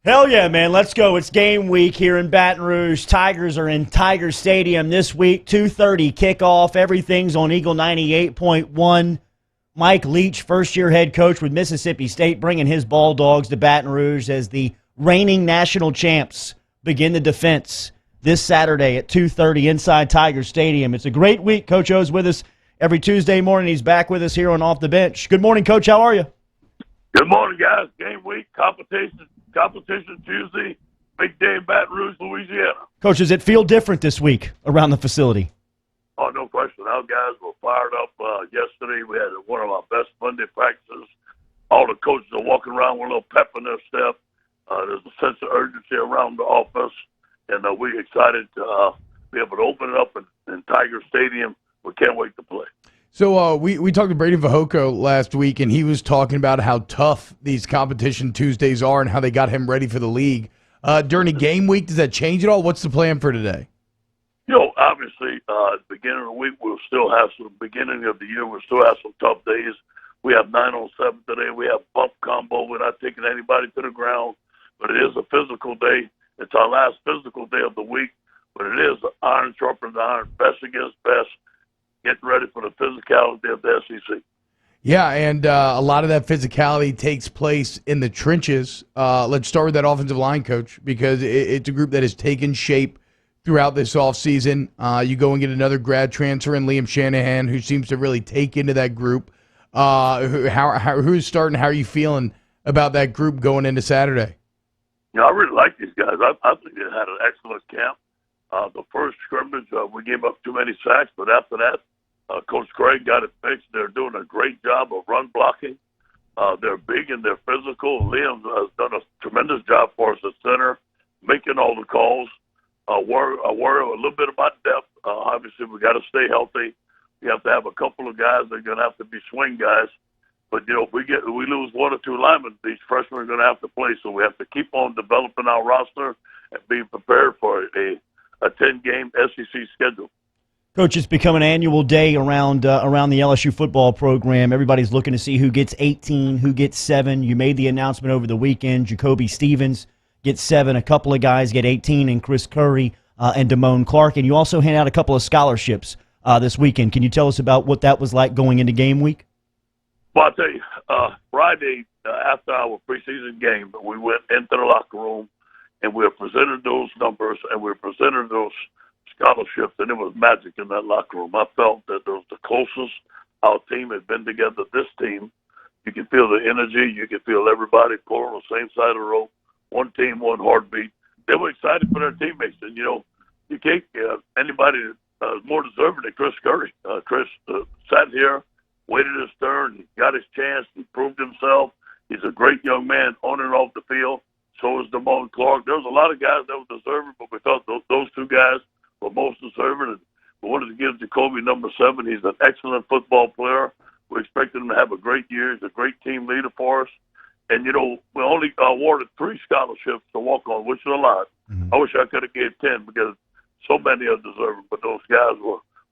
Hell yeah, man. Let's go. It's game week here in Baton Rouge. Tigers are in Tiger Stadium this week, 2:30 kickoff. Everything's on Eagle 98.1. Mike Leach, first-year head coach with Mississippi State, bringing his Bulldogs to Baton Rouge as the reigning national champs begin the defense this Saturday at 2:30 inside Tiger Stadium. It's a great week. Coach O's with us every Tuesday morning. He's back with us here on Off the Bench. Good morning, Coach. How are you? Good morning, guys. Game week, competition Tuesday, big day in Baton Rouge, Louisiana. Coach, does it feel different this week around the facility? Oh, no question. Our guys were fired up yesterday. We had one of our best Monday practices. All the coaches are walking around with a little pep in their step. There's a sense of urgency around the office, and we're excited to be able to open it up in Tiger Stadium. We can't wait to play. So we talked to Brady Vahoko last week, and he was talking about how tough these competition Tuesdays are and how they got him ready for the league. During a game week, does that change at all? What's the plan for today? Obviously, at the beginning of the week, beginning of the year, we'll still have some tough days. We have 9-on-7 today. We have bump combo. We're not taking anybody to the ground, but it is a physical day. It's our last physical day of the week, but it is iron sharpens iron, best against best. Getting ready for the physicality of the SEC. Yeah, and a lot of that physicality takes place in the trenches. Let's start with that offensive line, Coach, because it's a group that has taken shape throughout this offseason. You go and get another grad transfer in Liam Shanahan, who seems to really take into that group. Who's starting? How are you feeling about that group going into Saturday? I really like these guys. I think they had an excellent camp. The first scrimmage, we gave up too many sacks, but after that, Coach Craig got it fixed. They're doing a great job of run blocking. They're big and they're physical. Liam has done a tremendous job for us at center, making all the calls. I worry a little bit about depth. Obviously, we got to stay healthy. We have to have a couple of guys that are going to have to be swing guys. But if we lose one or two linemen, these freshmen are going to have to play. So we have to keep on developing our roster and being prepared for a 10-game SEC schedule. Coach, it's become an annual day around the LSU football program. Everybody's looking to see who gets 18, who gets 7. You made the announcement over the weekend. Jacoby Stevens gets 7. A couple of guys get 18, and Chris Curry and Damone Clark. And you also hand out a couple of scholarships this weekend. Can you tell us about what that was like going into game week? Well, I'll tell you, Friday after our preseason game, we went into the locker room, and we were presented those numbers, and we were presented those scholarships, and it was magic in that locker room. I felt that it was the closest our team had been together. This team, you can feel the energy. You can feel everybody pulling on the same side of the rope. One team, one heartbeat. They were excited for their teammates. And, you can't anybody more deserving than Chris Curry. Chris sat here, waited his turn. He got his chance. He proved himself. He's a great young man on and off the field. So is Damone Clark. There was a lot of guys that were deserving, but we thought those two guys were most deserving. And we wanted to give Jacoby number 7. He's an excellent football player. We expected him to have a great year. He's a great team leader for us. And, we only awarded 3 scholarships to walk on, which is a lot. Mm-hmm. I wish I could have gave 10 because so many are deserving. But those guys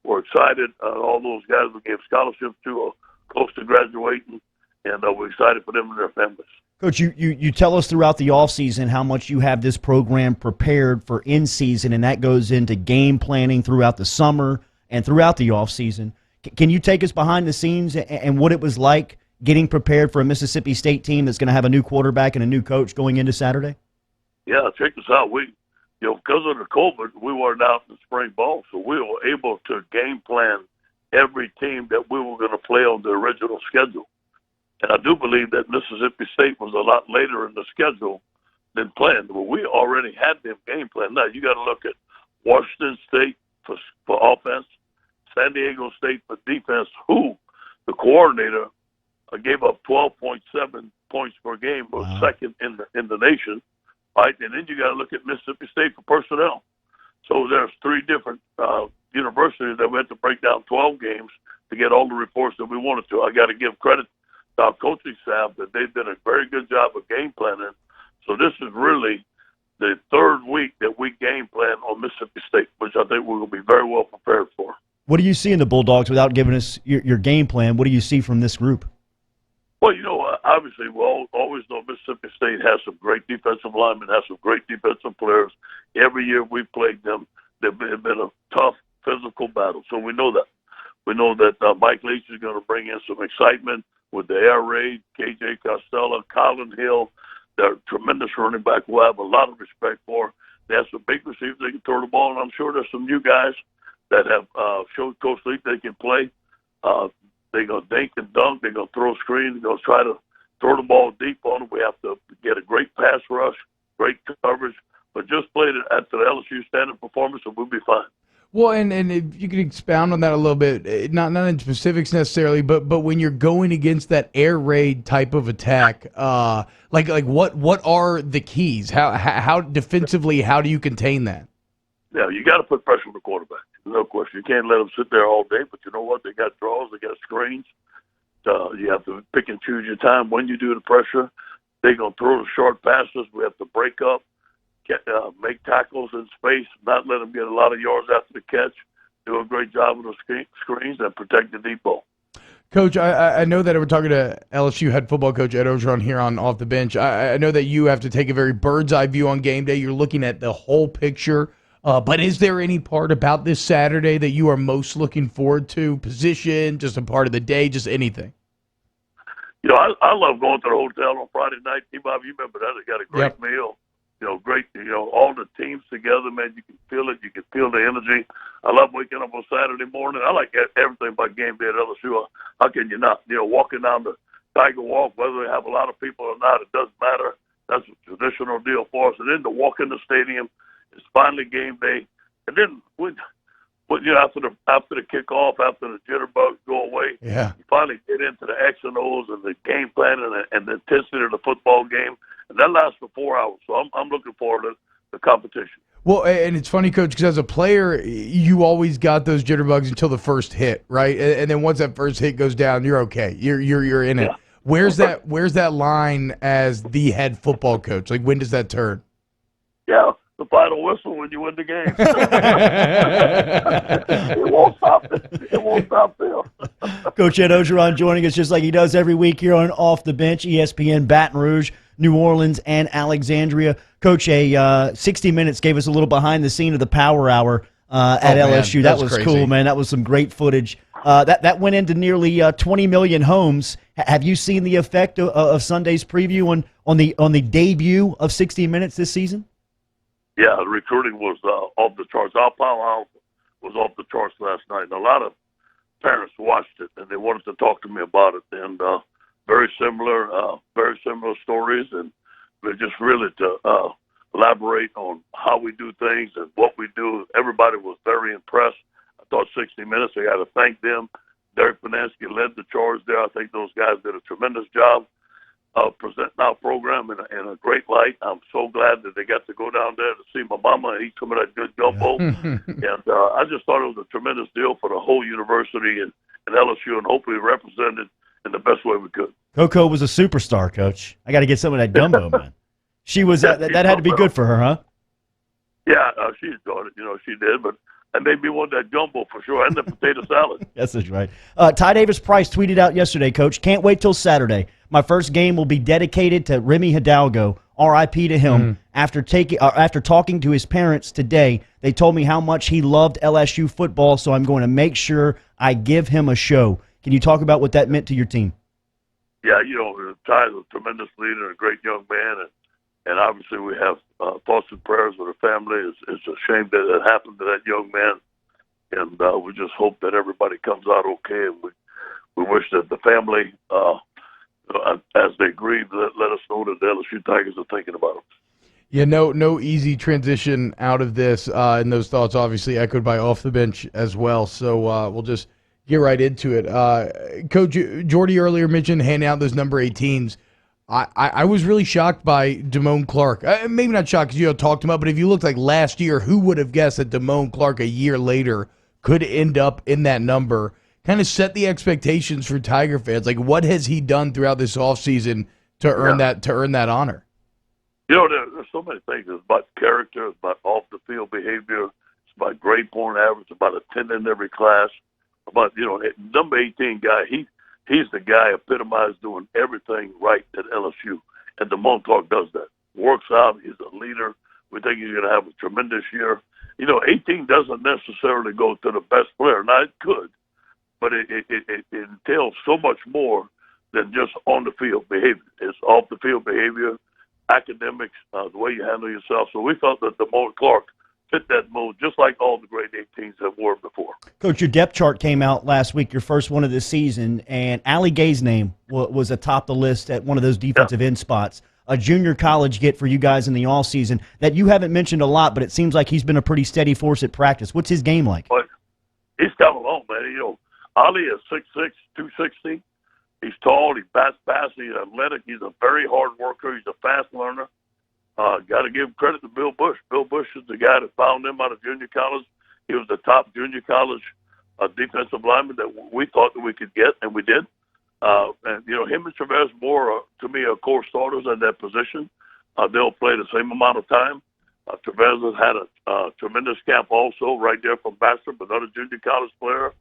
were excited. All those guys we gave scholarships to are close to graduating, and we're excited for them and their families. Coach, you tell us throughout the offseason how much you have this program prepared for in-season, and that goes into game planning throughout the summer and throughout the offseason. Can you take us behind the scenes and what it was like getting prepared for a Mississippi State team that's going to have a new quarterback and a new coach going into Saturday? Yeah, check this out. Because of the COVID, we weren't out in spring ball, so we were able to game plan every team that we were going to play on the original schedule. And I do believe that Mississippi State was a lot later in the schedule than planned. But we already had them game plan. Now, you got to look at Washington State for offense, San Diego State for defense, who the coordinator gave up 12.7 points per game, was second in the nation, right? And then you got to look at Mississippi State for personnel. So there's 3 different universities that we had to break down 12 games to get all the reports that we wanted to. I got to give credit to our coaching staff that they've done a very good job of game planning. So this is really the 3rd week that we game plan on Mississippi State, which I think we're going to be very well prepared for. What do you see in the Bulldogs without giving us your game plan? What do you see from this group? Well, obviously we always know Mississippi Mississippi State has some great defensive linemen, has some great defensive players. Every year we've played them, they've been a tough physical battle. So we know that. We know that Mike Leach is going to bring in some excitement with the air raid, KJ Costello, Colin Hill. They're tremendous running back who I have a lot of respect for. They have some big receivers they can throw the ball, and I'm sure there's some new guys that have showed Coach Leach they can play. They're going to dink and dunk. They're going to throw screens. They're going to try to throw the ball deep on them. We have to get a great pass rush, great coverage, but just play it at the LSU standard performance, and we'll be fine. Well, and if you could expound on that a little bit, not in specifics necessarily, but when you're going against that air raid type of attack, like what are the keys? How defensively, how do you contain that? Yeah, you got to put pressure on the quarterback. No question. You can't let them sit there all day, but you know what? They got draws. They got screens. You have to pick and choose your time when you do the pressure. They're going to throw the short passes. We have to break up, make tackles in space, not let them get a lot of yards after the catch. Do a great job with the screens and protect the deep ball. Coach, I know that we're talking to LSU head football coach Ed Orgeron here on Off the Bench. I know that you have to take a very bird's eye view on game day. You're looking at the whole picture. But is there any part about this Saturday that you are most looking forward to? Position, just a part of the day, just anything? You know, I love going to the hotel on Friday night. Bob, you remember that? They got a great meal. You know, great, all the teams together, man. You can feel it. You can feel the energy. I love waking up on Saturday morning. I like everything about game day at LSU. How can you not? Walking down the Tiger Walk, whether they have a lot of people or not, it doesn't matter. That's a traditional deal for us. And then to walk in the stadium, it's finally game day. And then after the kickoff, after the jitterbugs go away, you finally get into the X and O's and the game plan and the intensity of the football game. And that lasts for 4 hours. So I'm looking forward to the competition. Well, and it's funny, Coach, because as a player, you always got those jitterbugs until the first hit, right? And then once that first hit goes down, you're okay. You're in it. Where's that line as the head football coach? Like, when does that turn? Yeah. The final whistle when you win the game. It won't stop. It won't stop there. Coach Ed Orgeron joining us just like he does every week here on Off the Bench, ESPN Baton Rouge, New Orleans, and Alexandria. Coach, 60 Minutes gave us a little behind the scene of the Power Hour at LSU. That was cool, man. That was some great footage. That went into nearly 20 million homes. Have you seen the effect of Sunday's preview on the debut of 60 Minutes this season? Yeah, the recruiting was off the charts. Our powerhouse was off the charts last night. And a lot of parents watched it, and they wanted to talk to me about it. And very similar stories. And we're just really to elaborate on how we do things and what we do. Everybody was very impressed. I thought 60 Minutes, I got to thank them. Derek Panansky led the charge there. I think those guys did a tremendous job presenting our program in a great light. I'm so glad that they got to go down there to see my mama and eat some of that good gumbo. And I just thought it was a tremendous deal for the whole university and LSU, and hopefully represented in the best way we could. Coco was a superstar, Coach. I got to get some of that gumbo, man. She was that had to be good for her, huh? Yeah, she enjoyed it. She did, but and maybe one that gumbo for sure, and the potato salad. That's right. Ty Davis Price tweeted out yesterday, Coach, can't wait till Saturday. My first game will be dedicated to Remy Hidalgo. R.I.P. to him. After talking to his parents today, they told me how much he loved LSU football, so I'm going to make sure I give him a show. Can you talk about what that meant to your team? Yeah, Ty's a tremendous leader, a great young man, and obviously we have thoughts and prayers with the family. It's a shame that it happened to that young man, and we just hope that everybody comes out okay, and we wish that the family, as they grieve, let us know that the LSU Tigers are thinking about them. Yeah, no easy transition out of this, and those thoughts obviously echoed by Off the Bench as well, so we'll just get right into it. Coach, Jordy earlier mentioned handing out those number 18s. I was really shocked by Damone Clark. Maybe not shocked because you talked him up, but if you looked like last year, who would have guessed that Damone Clark a year later could end up in that number? Kind of set the expectations for Tiger fans. Like, what has he done throughout this offseason to earn that honor? There's so many things. It's about character. It's about off-the-field behavior. It's about grade point average. It's about attending every class. About, number 18 guy, he's the guy epitomized doing everything right at LSU. and Damone Clark does that. Works out. He's a leader. We think he's going to have a tremendous year. 18 doesn't necessarily go to the best player. Now, it could, but it entails so much more than just on the field behavior. It's off the field behavior, academics, the way you handle yourself. So we felt that Damone Clark fit that mold just like all the great 18s have worn before. Coach, your depth chart came out last week, your first one of this season, and Allie Gay's name was atop the list at one of those defensive end spots. A junior college get for you guys in the offseason that you haven't mentioned a lot, but it seems like he's been a pretty steady force at practice. What's his game like? But he's come along, man. Ali is 6'6", 260. He's tall. He bats fast. He's athletic. He's a very hard worker. He's a fast learner. Got to give credit to Bill Bush. Bill Bush is the guy that found him out of junior college. He was the top junior college defensive lineman that we thought that we could get, and we did. Him and Travez Moore, to me, are core starters at that position. They'll play the same amount of time. Travez has had a tremendous camp also right there from Bastrop, another junior college player.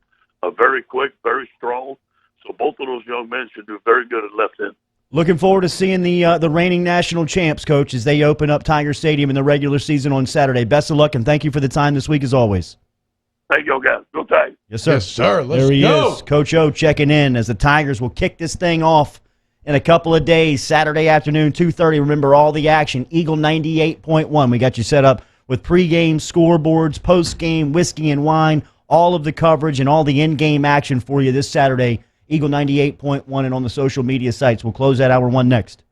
Very quick, very strong. So both of those young men should do very good at left end. Looking forward to seeing the reigning national champs, Coach, as they open up Tiger Stadium in the regular season on Saturday. Best of luck, and thank you for the time this week as always. Thank you, guys. Go Tigers. Yes, sir. Yes, sir. Let's there he go. is, Coach O checking in as the Tigers will kick this thing off in a couple of days, Saturday afternoon, 2:30. Remember all the action, Eagle 98.1. We got you set up with pregame scoreboards, postgame whiskey and wine, all of the coverage and all the in-game action for you this Saturday, Eagle 98.1 and on the social media sites. We'll close that hour one next.